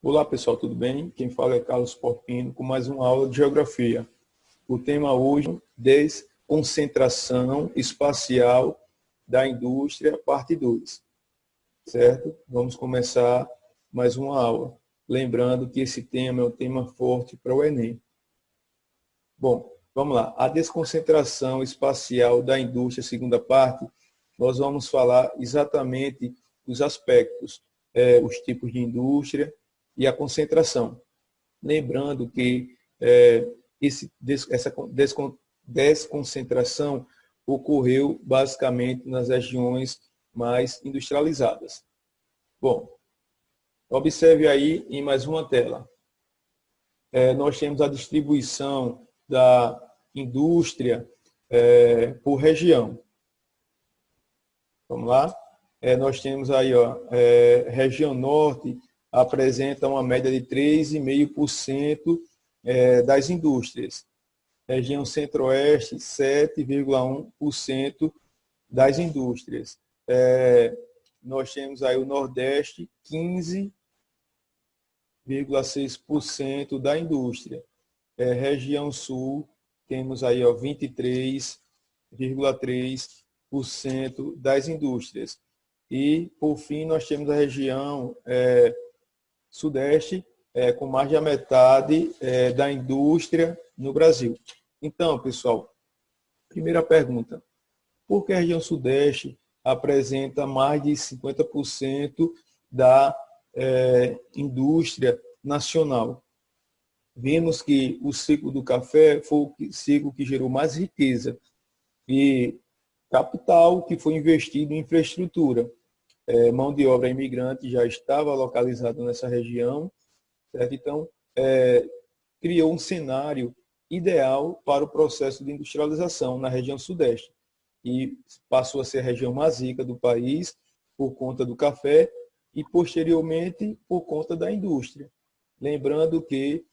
Olá pessoal, tudo bem? Quem fala é Carlos Porpino com mais uma aula de Geografia. O tema hoje é desconcentração espacial da indústria, parte 2, certo? Vamos começar mais uma aula. Lembrando que esse tema é um tema forte para o Enem. Bom, vamos lá. A desconcentração espacial da indústria, segunda parte, nós vamos falar exatamente dos aspectos, os tipos de indústria e a concentração. Lembrando que essa desconcentração ocorreu basicamente nas regiões mais industrializadas. Bom, observe aí em mais uma tela. Nós temos a distribuição da indústria por região. Vamos lá? Nós temos aí, região norte apresenta uma média de 3,5% das indústrias. Região centro-oeste, 7,1% das indústrias. Nós temos aí o nordeste, 15,6% da indústria. Região sul, temos aí 23,3% das indústrias. E, por fim, nós temos a região sudeste, com mais da metade da indústria no Brasil. Então, pessoal, primeira pergunta. Por que a região sudeste apresenta mais de 50% da indústria nacional? Vimos que o ciclo do café foi o ciclo que gerou mais riqueza e capital que foi investido em infraestrutura. Mão de obra imigrante já estava localizada nessa região, certo? Então, criou um cenário ideal para o processo de industrialização na região sudeste e passou a ser a região mais rica do país por conta do café e, posteriormente, por conta da indústria. Lembrando que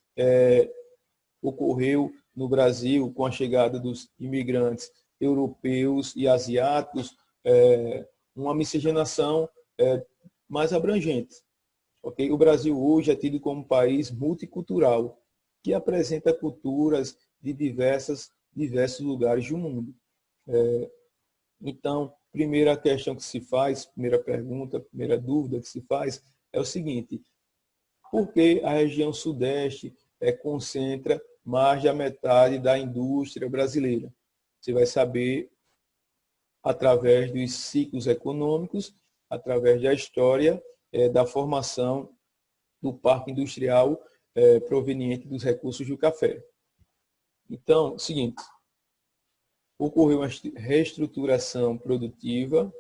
ocorreu no Brasil, com a chegada dos imigrantes europeus e asiáticos, uma miscigenação mais abrangente. Okay? O Brasil hoje é tido como um país multicultural, que apresenta culturas de diversos lugares do mundo. Então, primeira questão que se faz, primeira pergunta, primeira dúvida que se faz é o seguinte: por que a região sudeste concentra mais da metade da indústria brasileira? Você vai saber através dos ciclos econômicos, através da história da formação do parque industrial proveniente dos recursos do café. Então, seguinte, ocorreu uma reestruturação produtiva,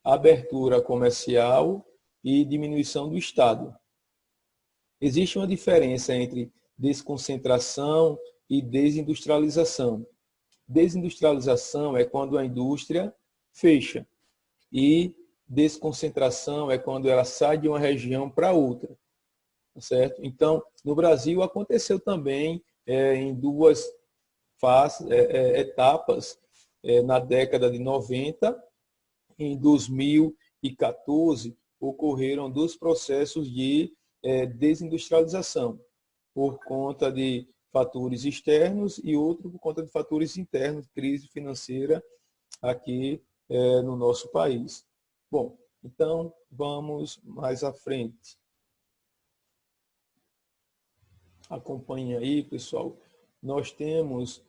abertura comercial e diminuição do Estado. Existe uma diferença entre desconcentração e desindustrialização. Desindustrialização é quando a indústria fecha e desconcentração é quando ela sai de uma região para outra, certo? Então, no Brasil aconteceu também em duas etapas, na década de 90, em 2014, ocorreram dois processos de desindustrialização, por conta de fatores externos e outro por conta de fatores internos, crise financeira aqui no nosso país. Bom, então vamos mais à frente. Acompanhe aí, pessoal. Nós temos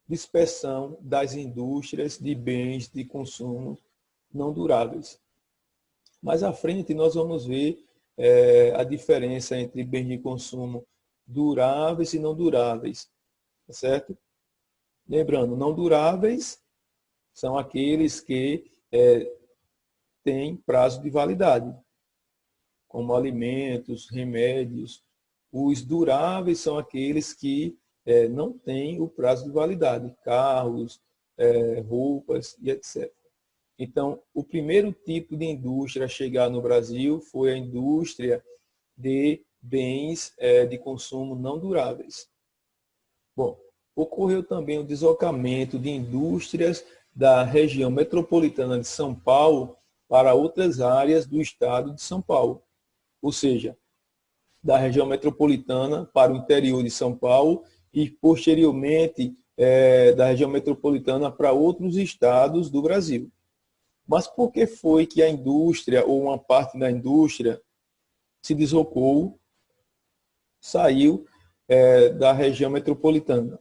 dispersão das indústrias de bens de consumo não duráveis. Mais à frente nós vamos ver a diferença entre bens de consumo duráveis e não duráveis, certo? Lembrando, não duráveis são aqueles que têm prazo de validade, como alimentos, remédios. Os duráveis são aqueles que não têm o prazo de validade, carros, roupas e etc. Então, o primeiro tipo de indústria a chegar no Brasil foi a indústria de bens de consumo não duráveis. Bom, ocorreu também o deslocamento de indústrias da região metropolitana de São Paulo para outras áreas do estado de São Paulo. Ou seja, da região metropolitana para o interior de São Paulo e, posteriormente, da região metropolitana para outros estados do Brasil. Mas por que foi que a indústria, ou uma parte da indústria, se deslocou, saiu da região metropolitana?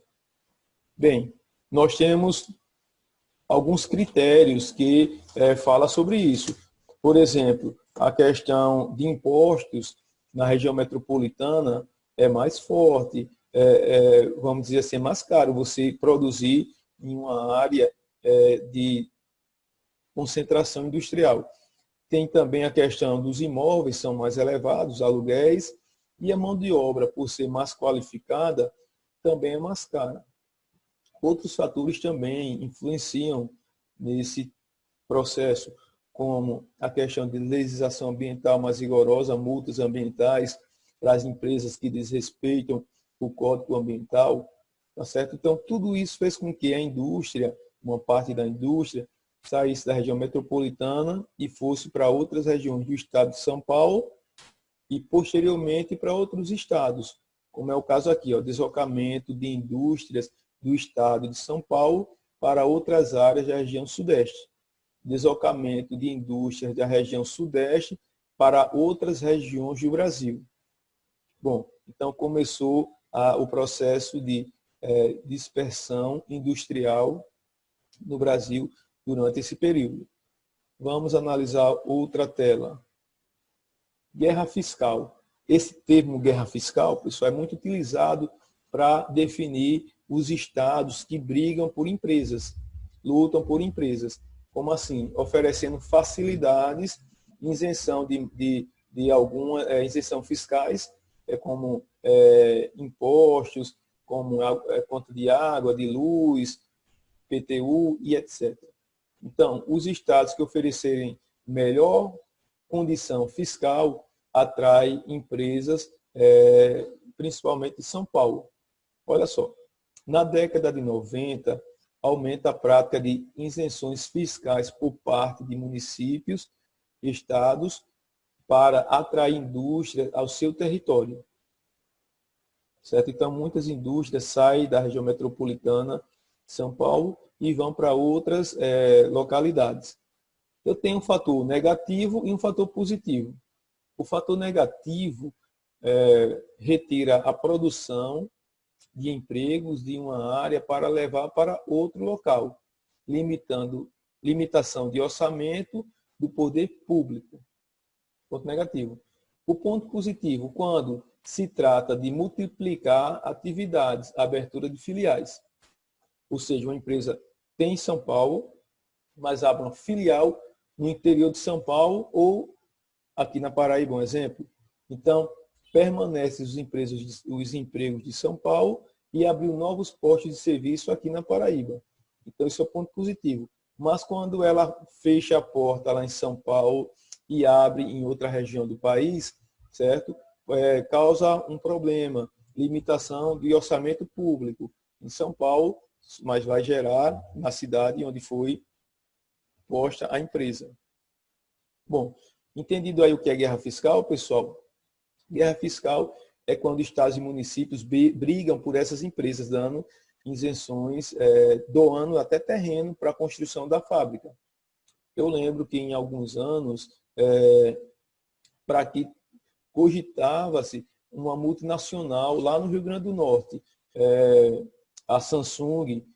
Bem, nós temos alguns critérios que falam sobre isso. Por exemplo, a questão de impostos na região metropolitana é mais forte, vamos dizer assim, é mais caro você produzir em uma área de concentração industrial. Tem também a questão dos imóveis, são mais elevados, aluguéis, e a mão de obra, por ser mais qualificada, também é mais cara. Outros fatores também influenciam nesse processo, como a questão de legislação ambiental mais rigorosa, multas ambientais para as empresas que desrespeitam o Código Ambiental, tá certo? Então, tudo isso fez com que a indústria, uma parte da indústria, saísse da região metropolitana e fosse para outras regiões do estado de São Paulo e, posteriormente, para outros estados, como é o caso aqui, o deslocamento de indústrias do estado de São Paulo para outras áreas da região sudeste. Deslocamento de indústrias da região sudeste para outras regiões do Brasil. Bom, então começou o processo de dispersão industrial no Brasil durante esse período. Vamos analisar outra tela. Guerra fiscal. Esse termo guerra fiscal, pessoal, é muito utilizado para definir os estados que brigam por empresas, lutam por empresas. Como assim? Oferecendo facilidades, isenção de alguma isenção fiscais, como impostos, como conta de água, de luz, PTU e etc. Então, os estados que oferecerem melhor condição fiscal atraem empresas, principalmente de São Paulo. Olha só, na década de 90, aumenta a prática de isenções fiscais por parte de municípios, estados, para atrair indústria ao seu território. Certo? Então, muitas indústrias saem da região metropolitana de São Paulo e vão para outras localidades. Eu tenho um fator negativo e um fator positivo. O fator negativo retira a produção de empregos de uma área para levar para outro local, limitação de orçamento do poder público. Ponto negativo. O ponto positivo, quando se trata de multiplicar atividades, abertura de filiais. Ou seja, uma empresa tem em São Paulo, mas abre uma filial no interior de São Paulo ou aqui na Paraíba, um exemplo. Então, permanecem os empregos de São Paulo e abriu novos postos de serviço aqui na Paraíba. Então, esse é o ponto positivo. Mas quando ela fecha a porta lá em São Paulo e abre em outra região do país, certo? Causa um problema, limitação de orçamento público em São Paulo, mas vai gerar na cidade onde foi posta a empresa. Bom, entendido aí o que é guerra fiscal, pessoal? Guerra fiscal é quando estados e municípios brigam por essas empresas, dando isenções, doando até terreno para a construção da fábrica. Eu lembro que em alguns anos, para que cogitava-se uma multinacional lá no Rio Grande do Norte. A Samsung,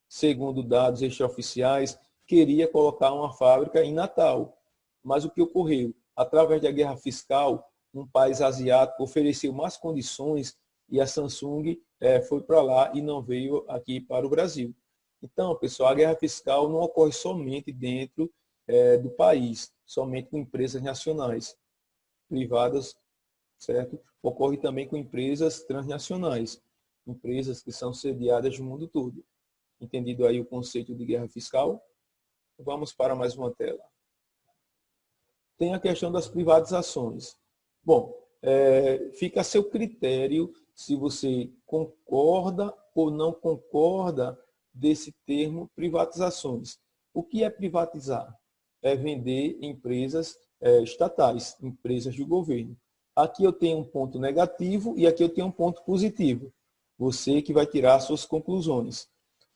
segundo dados extraoficiais, queria colocar uma fábrica em Natal. Mas o que ocorreu? Através da guerra fiscal, um país asiático ofereceu mais condições e a Samsung foi para lá e não veio aqui para o Brasil. Então, pessoal, a guerra fiscal não ocorre somente dentro do país, somente com empresas nacionais, privadas, certo? Ocorre também com empresas transnacionais, empresas que são sediadas no mundo todo. Entendido aí o conceito de guerra fiscal? Vamos para mais uma tela. Tem a questão das privatizações. Bom, fica a seu critério se você concorda ou não concorda desse termo privatizações. O que é privatizar? é vender empresas estatais, empresas do governo. Aqui eu tenho um ponto negativo e aqui eu tenho um ponto positivo. Você que vai tirar suas conclusões.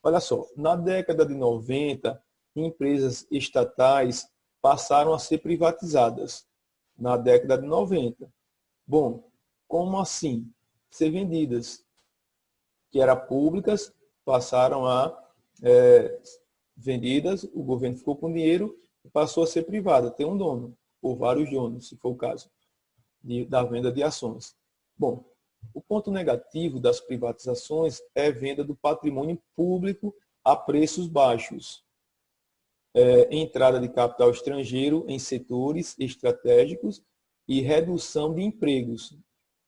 Olha só, na década de 90, empresas estatais passaram a ser privatizadas. Na década de 90. Bom, como assim? Ser vendidas, que eram públicas, passaram a vendidas, o governo ficou com dinheiro e passou a ser privada, tem um dono, ou vários donos, se for o caso, da venda de ações. Bom, o ponto negativo das privatizações é a venda do patrimônio público a preços baixos. Entrada de capital estrangeiro em setores estratégicos e redução de empregos.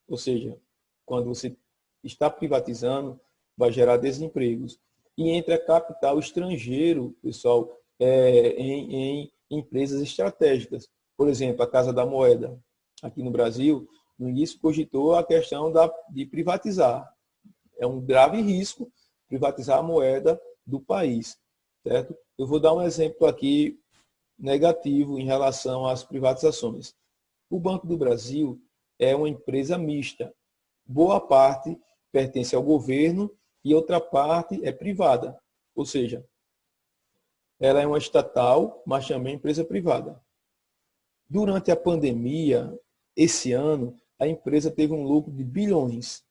Ou seja, quando você está privatizando, vai gerar desempregos. E entra capital estrangeiro, pessoal, em empresas estratégicas. Por exemplo, a Casa da Moeda, aqui no Brasil, no início cogitou a questão de privatizar. É um grave risco privatizar a moeda do país, certo? Eu vou dar um exemplo aqui negativo em relação às privatizações. O Banco do Brasil é uma empresa mista. Boa parte pertence ao governo e outra parte é privada. Ou seja, ela é uma estatal, mas também empresa privada. Durante a pandemia, esse ano, a empresa teve um lucro de bilhões.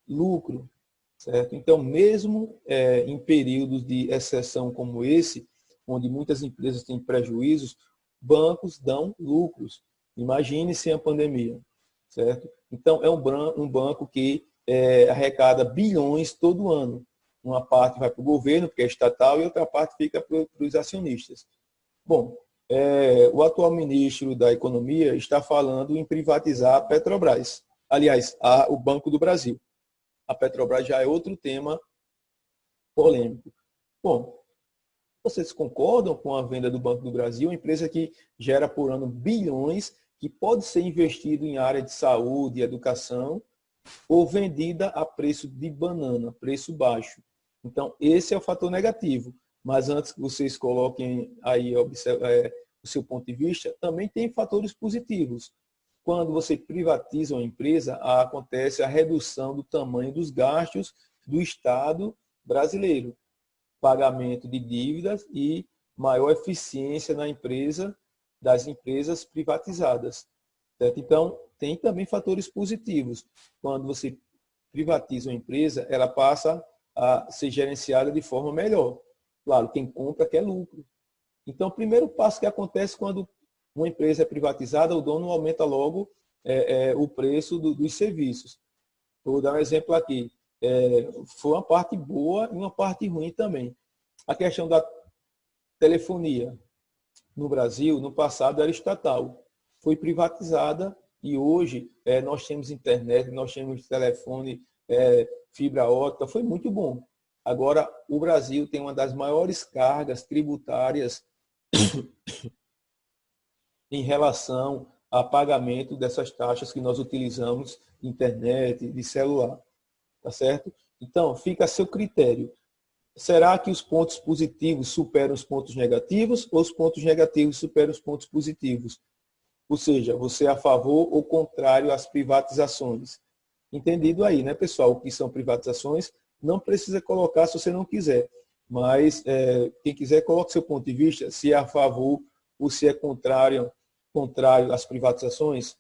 Lucro, certo? Então, mesmo em períodos de exceção como esse, onde muitas empresas têm prejuízos, bancos dão lucros. Imagine sem a pandemia, certo? Então, é um banco que arrecada bilhões todo ano. Uma parte vai para o governo, porque é estatal, e outra parte fica para os acionistas. Bom, o atual ministro da Economia está falando em privatizar a Petrobras. Aliás, o Banco do Brasil. A Petrobras já é outro tema polêmico. Bom, vocês concordam com a venda do Banco do Brasil, uma empresa que gera por ano bilhões, que pode ser investido em área de saúde, educação, ou vendida a preço de banana, preço baixo. Então, esse é o fator negativo. Mas antes que vocês coloquem aí o seu ponto de vista, também tem fatores positivos. Quando você privatiza uma empresa, acontece a redução do tamanho dos gastos do Estado brasileiro. Pagamento de dívidas e maior eficiência na empresa, das empresas privatizadas. Certo? Então, tem também fatores positivos. Quando você privatiza uma empresa, ela passa a ser gerenciada de forma melhor. Claro, quem compra quer lucro. Então, o primeiro passo que acontece quando uma empresa é privatizada, o dono aumenta logo o preço dos serviços. Vou dar um exemplo aqui. Foi uma parte boa e uma parte ruim também. A questão da telefonia no Brasil, no passado, era estatal. Foi privatizada e hoje nós temos internet, nós temos telefone, fibra ótica, foi muito bom. Agora, o Brasil tem uma das maiores cargas tributárias em relação a pagamento dessas taxas que nós utilizamos, internet, de celular. Tá certo? Então, fica a seu critério. Será que os pontos positivos superam os pontos negativos ou os pontos negativos superam os pontos positivos? Ou seja, você é a favor ou contrário às privatizações? Entendido aí, né, pessoal? O que são privatizações? Não precisa colocar se você não quiser. Mas quem quiser, coloque seu ponto de vista, se é a favor ou se é contrário às privatizações.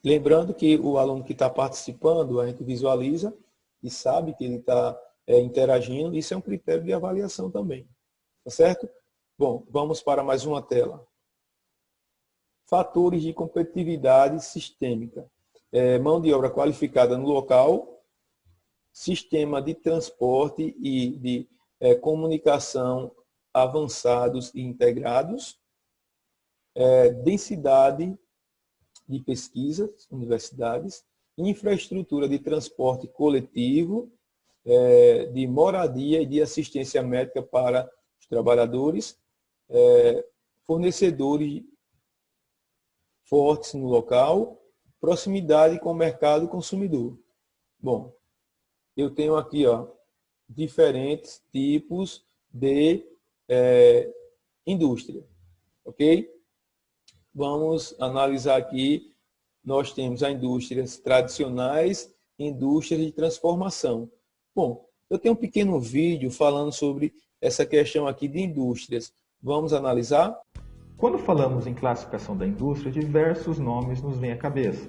Lembrando que o aluno que está participando, a gente visualiza e sabe que ele está interagindo. Isso é um critério de avaliação também. Tá certo? Bom, vamos para mais uma tela. Fatores de competitividade sistêmica. Mão de obra qualificada no local, sistema de transporte e de comunicação avançados e integrados, densidade de pesquisas, universidades, infraestrutura de transporte coletivo, de moradia e de assistência médica para os trabalhadores, fornecedores fortes no local, proximidade com o mercado consumidor. Bom, eu tenho aqui diferentes tipos de indústria, ok? Vamos analisar aqui. Nós temos as indústrias tradicionais e indústrias de transformação. Bom, eu tenho um pequeno vídeo falando sobre essa questão aqui de indústrias. Vamos analisar? Quando falamos em classificação da indústria, diversos nomes nos vêm à cabeça.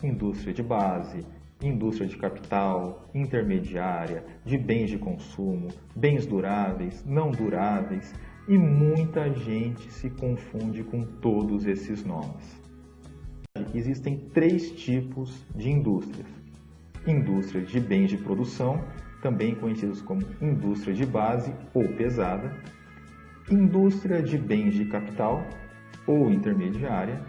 Indústria de base, indústria de capital, intermediária, de bens de consumo, bens duráveis, não duráveis, e muita gente se confunde com todos esses nomes. Existem 3 tipos de indústrias. Indústria de bens de produção, também conhecidos como indústria de base ou pesada, indústria de bens de capital ou intermediária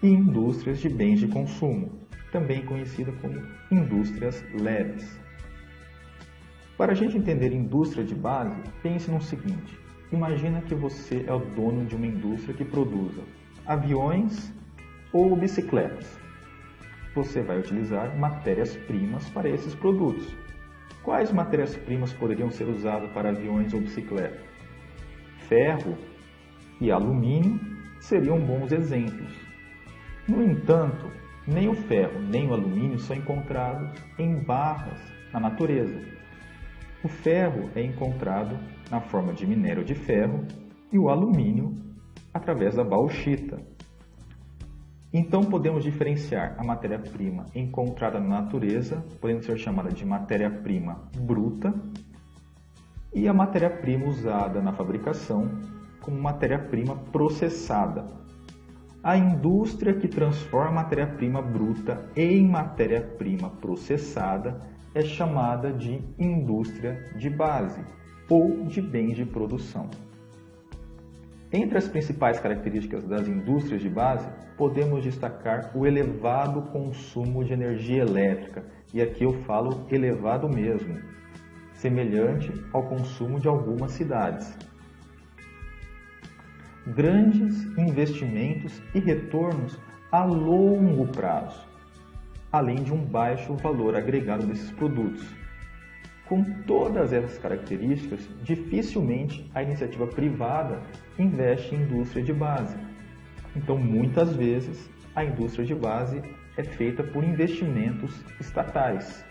e indústrias de bens de consumo, também conhecida como indústrias leves. Para a gente entender indústria de base, pense no seguinte: imagina que você é o dono de uma indústria que produza aviões ou bicicletas. Você vai utilizar matérias-primas para esses produtos. Quais matérias-primas poderiam ser usadas para aviões ou bicicletas? Ferro e alumínio seriam bons exemplos. No entanto, nem o ferro nem o alumínio são encontrados em barras na natureza. O ferro é encontrado na forma de minério de ferro e o alumínio através da bauxita. Então podemos diferenciar a matéria-prima encontrada na natureza, podendo ser chamada de matéria-prima bruta, e a matéria-prima usada na fabricação como matéria-prima processada. A indústria que transforma a matéria-prima bruta em matéria-prima processada é chamada de indústria de base ou de bens de produção. Entre as principais características das indústrias de base, podemos destacar o elevado consumo de energia elétrica, e aqui eu falo elevado mesmo, semelhante ao consumo de algumas cidades. Grandes investimentos e retornos a longo prazo, além de um baixo valor agregado desses produtos. Com todas essas características, dificilmente a iniciativa privada investe em indústria de base. Então, muitas vezes, a indústria de base é feita por investimentos estatais.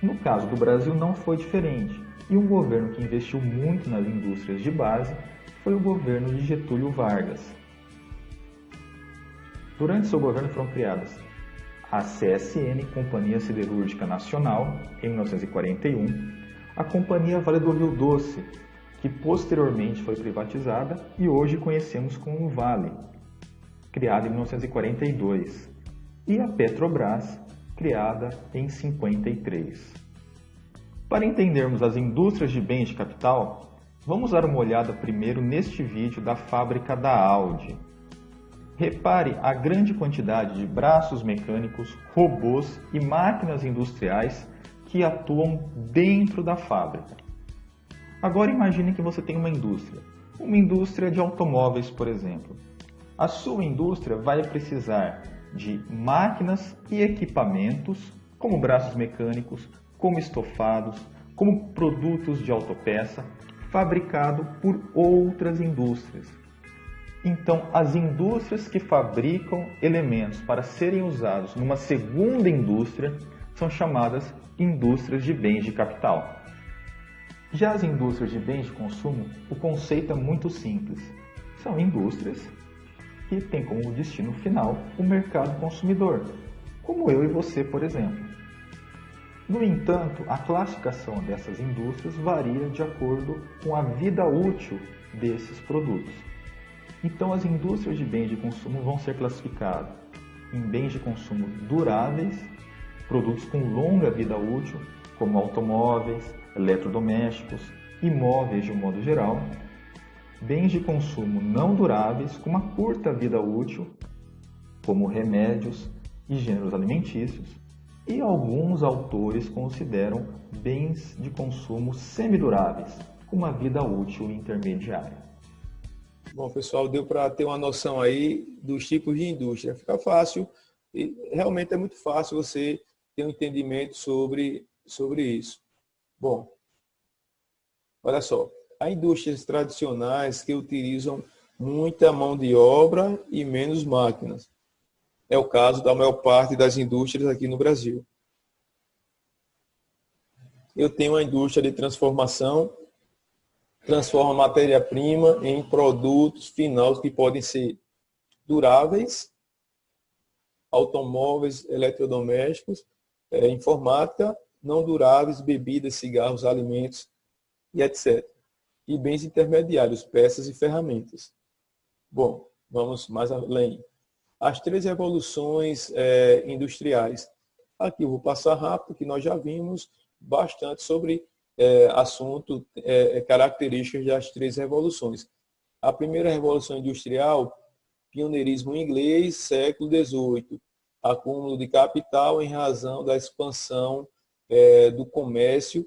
No caso do Brasil, não foi diferente, e um governo que investiu muito nas indústrias de base foi o governo de Getúlio Vargas. Durante seu governo foram criadas a CSN, Companhia Siderúrgica Nacional, em 1941, a Companhia Vale do Rio Doce, que posteriormente foi privatizada e hoje conhecemos como Vale, criada em 1942, e a Petrobras, criada em 53. Para entendermos as indústrias de bens de capital, vamos dar uma olhada primeiro neste vídeo da fábrica da Audi. Repare a grande quantidade de braços mecânicos, robôs e máquinas industriais que atuam dentro da fábrica. Agora imagine que você tem uma indústria de automóveis, por exemplo. A sua indústria vai precisar de máquinas e equipamentos, como braços mecânicos, como estofados, como produtos de autopeça, fabricado por outras indústrias. Então, as indústrias que fabricam elementos para serem usados numa segunda indústria são chamadas indústrias de bens de capital. Já as indústrias de bens de consumo, o conceito é muito simples. São indústrias que têm como destino final o mercado consumidor, como eu e você, por exemplo. No entanto, a classificação dessas indústrias varia de acordo com a vida útil desses produtos. Então, as indústrias de bens de consumo vão ser classificadas em bens de consumo duráveis, produtos com longa vida útil, como automóveis, eletrodomésticos, imóveis de um modo geral, bens de consumo não duráveis com uma curta vida útil, como remédios e gêneros alimentícios, e alguns autores consideram bens de consumo semiduráveis, com uma vida útil intermediária. Bom, pessoal, deu para ter uma noção aí dos tipos de indústria. Fica fácil, e realmente é muito fácil você ter um entendimento sobre isso. Bom, olha só, Há indústrias tradicionais que utilizam muita mão de obra e menos máquinas. É o caso da maior parte das indústrias aqui no Brasil. Eu tenho uma indústria de transformação, transforma matéria-prima em produtos finais que podem ser duráveis, automóveis, eletrodomésticos, informática, não duráveis, bebidas, cigarros, alimentos e etc. E bens intermediários, peças e ferramentas. Bom, vamos mais além. As 3 revoluções industriais. Aqui eu vou passar rápido, que nós já vimos bastante sobre assunto, características das 3 revoluções. A primeira revolução industrial, pioneirismo inglês, século XVIII. Acúmulo de capital em razão da expansão do comércio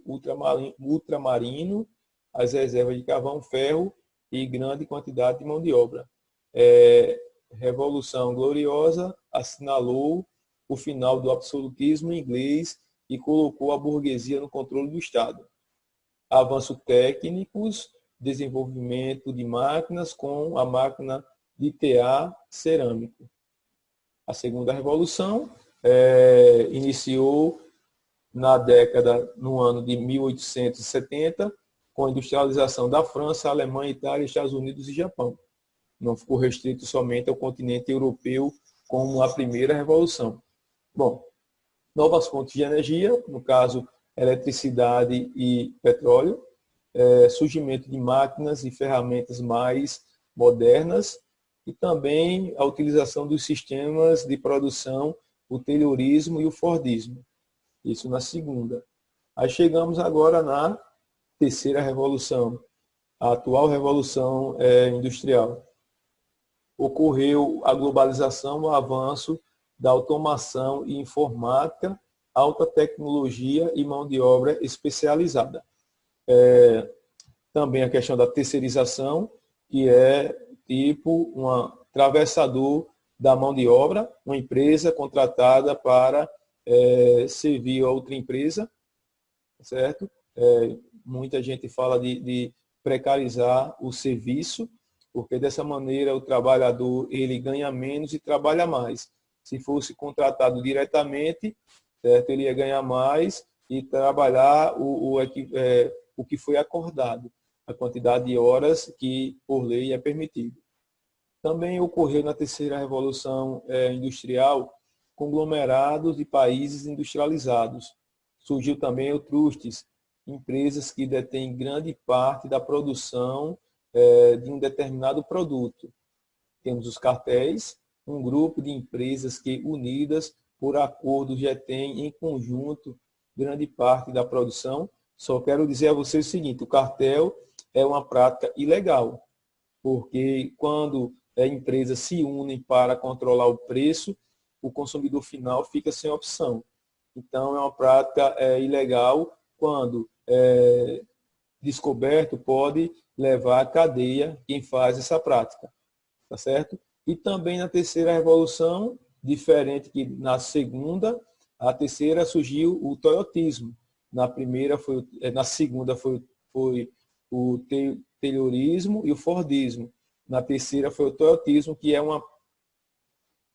ultramarino, as reservas de carvão, ferro e grande quantidade de mão de obra. Revolução Gloriosa assinalou o final do absolutismo inglês e colocou a burguesia no controle do Estado. Avanços técnicos, desenvolvimento de máquinas com a máquina de tear cerâmico. A segunda revolução iniciou no ano de 1870, com a industrialização da França, Alemanha, Itália, Estados Unidos e Japão. Não ficou restrito somente ao continente europeu como a primeira revolução. Bom, novas fontes de energia, no caso, eletricidade e petróleo, surgimento de máquinas e ferramentas mais modernas e também a utilização dos sistemas de produção, o taylorismo e o fordismo. Isso na segunda. Aí chegamos agora na terceira revolução, a atual revolução industrial. Ocorreu a globalização, o avanço da automação e informática, alta tecnologia e mão de obra especializada. Também a questão da terceirização, que é tipo um atravessador da mão de obra, uma empresa contratada para servir a outra empresa, certo? Muita gente fala de precarizar o serviço, porque dessa maneira o trabalhador ele ganha menos e trabalha mais. Se fosse contratado diretamente, certo? Ele ia ganhar mais e trabalhar o que foi acordado, a quantidade de horas que por lei é permitido. Também ocorreu na terceira revolução industrial conglomerados de países industrializados. Surgiu também o trustes, empresas que detêm grande parte da produção de um determinado produto. Temos os cartéis, um grupo de empresas que, unidas por acordo, detêm em conjunto grande parte da produção. Só quero dizer a vocês o seguinte, o cartel é uma prática ilegal, porque quando empresas se unem para controlar o preço, o consumidor final fica sem opção. Então, é uma prática ilegal, quando descoberto, pode levar à cadeia quem faz essa prática. Tá certo? E também na terceira revolução, diferente que na segunda, a terceira surgiu o toyotismo. Na segunda foi o taylorismo e o fordismo. Na terceira foi o toyotismo, que é uma,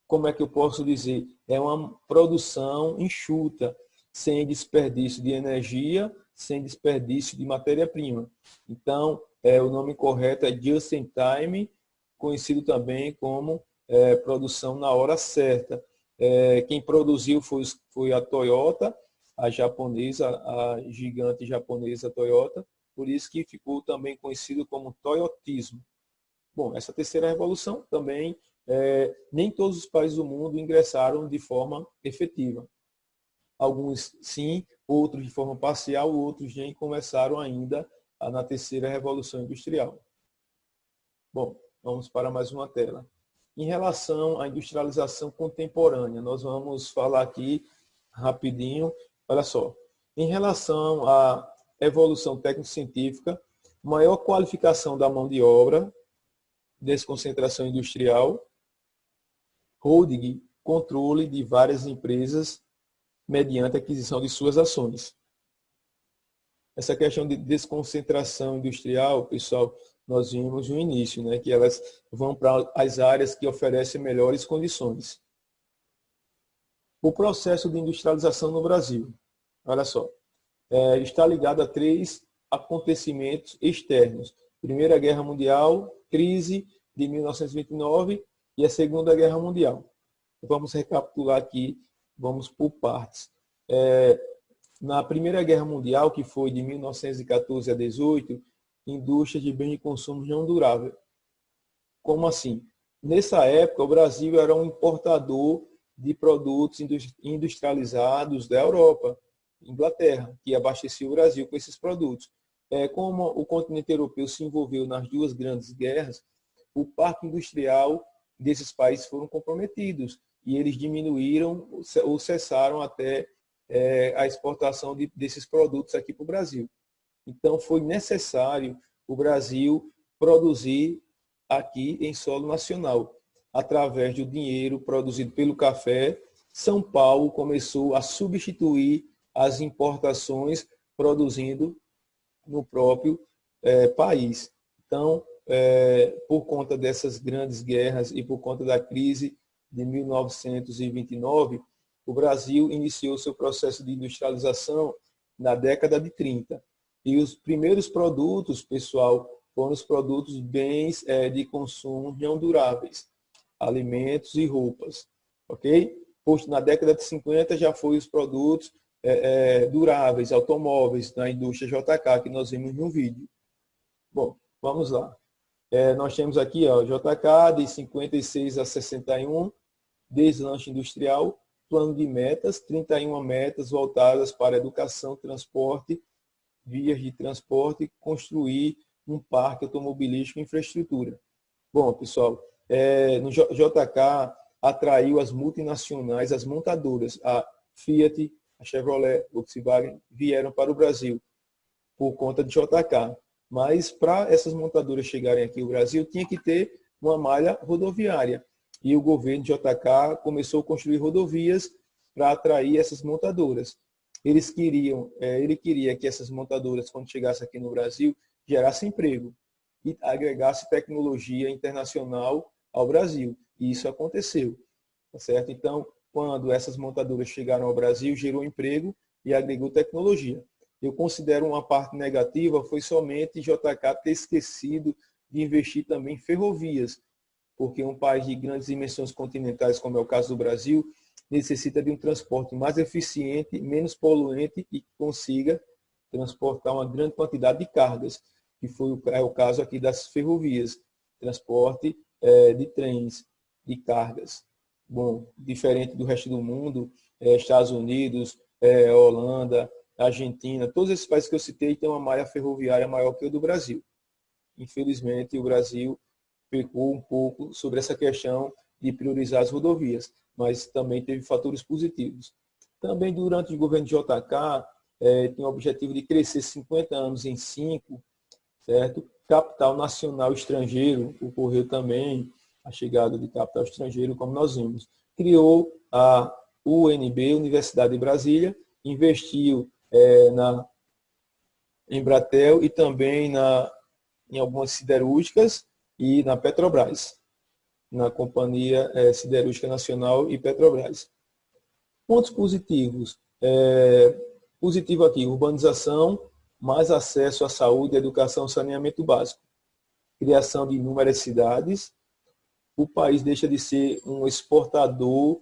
como é que eu posso dizer? É uma produção enxuta, sem desperdício de energia, sem desperdício de matéria-prima. Então, o nome correto é just in time, conhecido também como produção na hora certa. Quem produziu foi a Toyota, a japonesa, a gigante japonesa Toyota, por isso que ficou também conhecido como toyotismo. Bom, essa terceira revolução também, nem todos os países do mundo ingressaram de forma efetiva. Alguns sim, outros de forma parcial, outros nem começaram ainda na terceira revolução industrial. Bom, vamos para mais uma tela. Em relação à industrialização contemporânea, nós vamos falar aqui rapidinho. Olha só, em relação à evolução técnico-científica, maior qualificação da mão de obra, desconcentração industrial, holding, controle de várias empresas mediante a aquisição de suas ações. Essa questão de desconcentração industrial, pessoal, nós vimos no início, né, que elas vão para as áreas que oferecem melhores condições. O processo de industrialização no Brasil, olha só, está ligado a 3 acontecimentos externos. Primeira Guerra Mundial, crise de 1929 e a Segunda Guerra Mundial. Vamos recapitular aqui, vamos por partes. Na Primeira Guerra Mundial, que foi de 1914 a 18, indústria de bens de consumo não durável. Como assim? Nessa época, o Brasil era um importador de produtos industrializados da Europa, Inglaterra, que abastecia o Brasil com esses produtos. Como o continente europeu se envolveu nas 2 grandes guerras, o parque industrial desses países foram comprometidos e eles diminuíram ou cessaram até a exportação desses produtos aqui para o Brasil. Então, foi necessário o Brasil produzir aqui em solo nacional. Através do dinheiro produzido pelo café, São Paulo começou a substituir as importações produzindo no próprio país. Então, por conta dessas grandes guerras e por conta da crise de 1929, o Brasil iniciou seu processo de industrialização na década de 30. E os primeiros produtos, pessoal, foram os produtos bens de consumo não duráveis, alimentos e roupas. Ok? Na década de 50 já foi os produtos duráveis, automóveis, na indústria JK, que nós vimos no vídeo. Bom, vamos lá. Nós temos aqui JK de 56 a 61, deslanche industrial, plano de metas, 31 metas voltadas para educação, transporte, vias de transporte, construir um parque automobilístico e infraestrutura. Bom, pessoal, no JK atraiu as multinacionais, as montadoras, a Fiat, a Chevrolet, Volkswagen, vieram para o Brasil por conta de JK. Mas para essas montadoras chegarem aqui ao Brasil, tinha que ter uma malha rodoviária. E o governo de JK começou a construir rodovias para atrair essas montadoras. Ele queria que essas montadoras, quando chegassem aqui no Brasil, gerassem emprego e agregasse tecnologia internacional ao Brasil. E isso aconteceu. Tá certo? Então, quando essas montadoras chegaram ao Brasil, gerou emprego e agregou tecnologia. Eu considero uma parte negativa foi somente JK ter esquecido de investir também em ferrovias, porque um país de grandes dimensões continentais, como é o caso do Brasil, necessita de um transporte mais eficiente, menos poluente e que consiga transportar uma grande quantidade de cargas, que é o caso aqui das ferrovias, transporte de trens, de cargas. Bom, diferente do resto do mundo, Estados Unidos, Holanda, Argentina, todos esses países que eu citei têm uma malha ferroviária maior que o do Brasil. Infelizmente, o Brasil pecou um pouco sobre essa questão de priorizar as rodovias, mas também teve fatores positivos. Também, durante o governo de JK, tem o objetivo de crescer 50 anos em 5, certo? Capital nacional estrangeiro, ocorreu também a chegada de capital estrangeiro, como nós vimos. Criou a UNB, Universidade de Brasília, investiu na Embratel e também em algumas siderúrgicas e na Petrobras, na Companhia Siderúrgica Nacional e Petrobras. Pontos positivos. Positivo aqui, urbanização, mais acesso à saúde, educação, saneamento básico. Criação de inúmeras cidades. O país deixa de ser um exportador,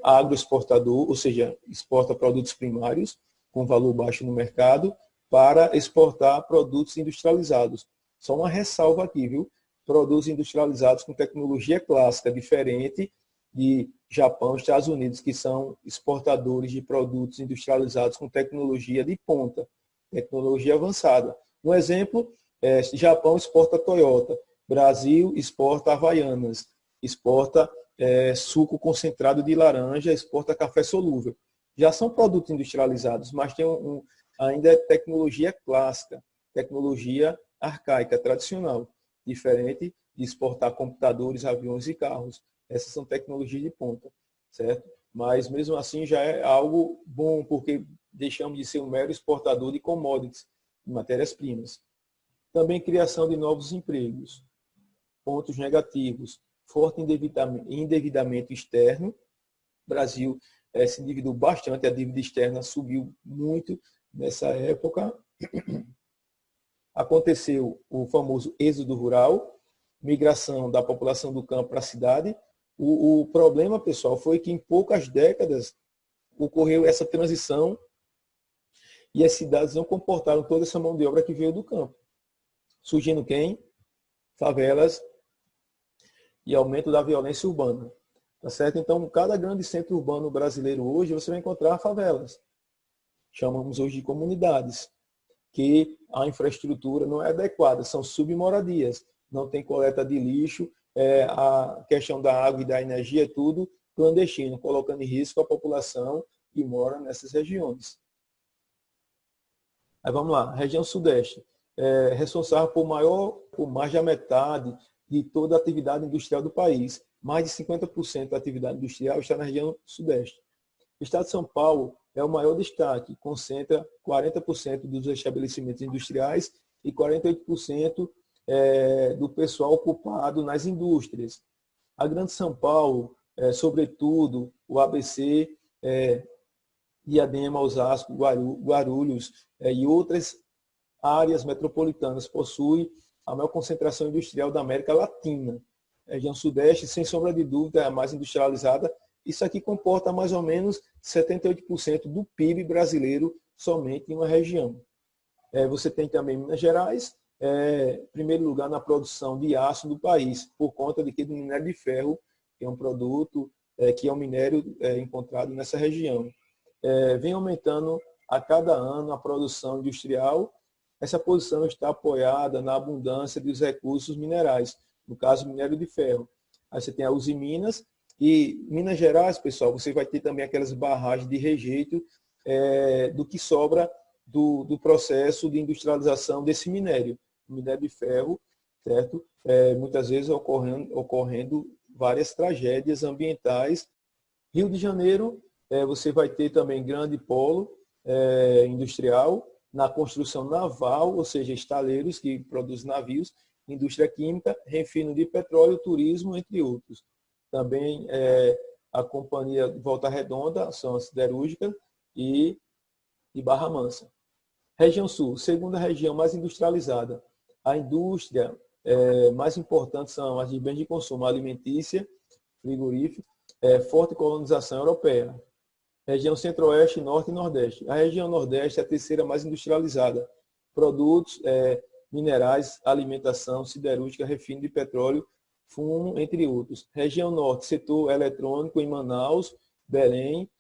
agroexportador, ou seja, exporta produtos primários com valor baixo no mercado, para exportar produtos industrializados. Só uma ressalva aqui, viu? Produtos industrializados com tecnologia clássica, diferente de Japão e Estados Unidos, que são exportadores de produtos industrializados com tecnologia de ponta, tecnologia avançada. Um exemplo, Japão exporta Toyota, Brasil exporta Havaianas, exporta suco concentrado de laranja, exporta café solúvel. Já são produtos industrializados, mas tem ainda tecnologia clássica, tecnologia arcaica, tradicional, diferente de exportar computadores, aviões e carros. Essas são tecnologias de ponta, certo? Mas mesmo assim já é algo bom, porque deixamos de ser um mero exportador de commodities, de matérias-primas. Também criação de novos empregos. Pontos negativos, forte endividamento externo. O Brasil se endividou bastante, a dívida externa subiu muito nessa época. Aconteceu o famoso êxodo rural, migração da população do campo para a cidade. O problema, pessoal, foi que em poucas décadas ocorreu essa transição e as cidades não comportaram toda essa mão de obra que veio do campo. Surgindo quem? Favelas e aumento da violência urbana. Tá certo? Então, cada grande centro urbano brasileiro hoje, você vai encontrar favelas. Chamamos hoje de comunidades, que a infraestrutura não é adequada, são submoradias, não tem coleta de lixo, a questão da água e da energia é tudo clandestino, colocando em risco a população que mora nessas regiões. Aí vamos lá, região sudeste, responsável por mais da metade de toda a atividade industrial do país. Mais de 50% da atividade industrial está na região sudeste. O estado de São Paulo é o maior destaque, concentra 40% dos estabelecimentos industriais e 48% do pessoal ocupado nas indústrias. A Grande São Paulo, sobretudo o ABC, Diadema, Osasco, Guarulhos e outras áreas metropolitanas, possui a maior concentração industrial da América Latina. A região sudeste, sem sombra de dúvida, é a mais industrializada. Isso aqui comporta mais ou menos 78% do PIB brasileiro somente em uma região. Você tem também Minas Gerais, em primeiro lugar na produção de aço do país, por conta do minério de ferro, que é um produto que é um minério encontrado nessa região. Vem aumentando a cada ano a produção industrial. Essa posição está apoiada na abundância dos recursos minerais, no caso, minério de ferro. Aí você tem a Usiminas, e Minas Gerais, pessoal, você vai ter também aquelas barragens de rejeito do que sobra do processo de industrialização desse minério, minério de ferro, certo? Muitas vezes ocorrendo várias tragédias ambientais. Rio de Janeiro, você vai ter também grande polo industrial na construção naval, ou seja, estaleiros que produzem navios, indústria química, refino de petróleo, turismo, entre outros. Também a companhia Volta Redonda, são as siderúrgicas, e Barra Mansa. Região Sul, segunda região mais industrializada. A indústria mais importante são as de bens de consumo alimentícia, frigorífico, forte colonização europeia. Região Centro-Oeste, Norte e Nordeste. A região Nordeste é a terceira mais industrializada. Produtos, minerais, alimentação, siderúrgica, refino de petróleo, fumo, entre outros. Região Norte, setor eletrônico em Manaus, Belém,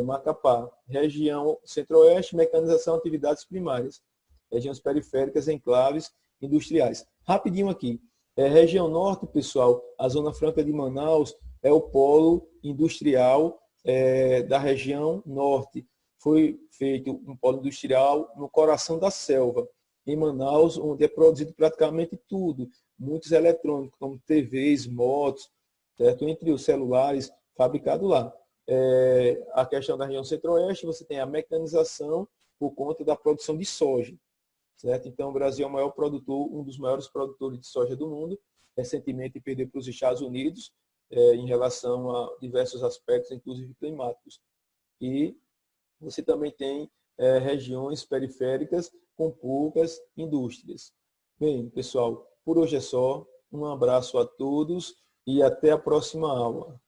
Macapá. Região Centro-Oeste, mecanização, atividades primárias. Regiões periféricas, enclaves industriais. Rapidinho aqui. Região Norte, pessoal, a Zona Franca de Manaus é o polo industrial da região Norte. Foi feito um polo industrial no coração da selva, em Manaus, onde é produzido praticamente tudo. Muitos eletrônicos, como TVs, motos, certo? Entre os celulares, fabricados lá. A questão da região Centro-Oeste, você tem a mecanização por conta da produção de soja. Certo? Então, o Brasil é o maior produtor, um dos maiores produtores de soja do mundo. Recentemente perdeu para os Estados Unidos em relação a diversos aspectos, inclusive climáticos. E você também tem regiões periféricas com poucas indústrias. Bem, pessoal, por hoje é só. Um abraço a todos e até a próxima aula.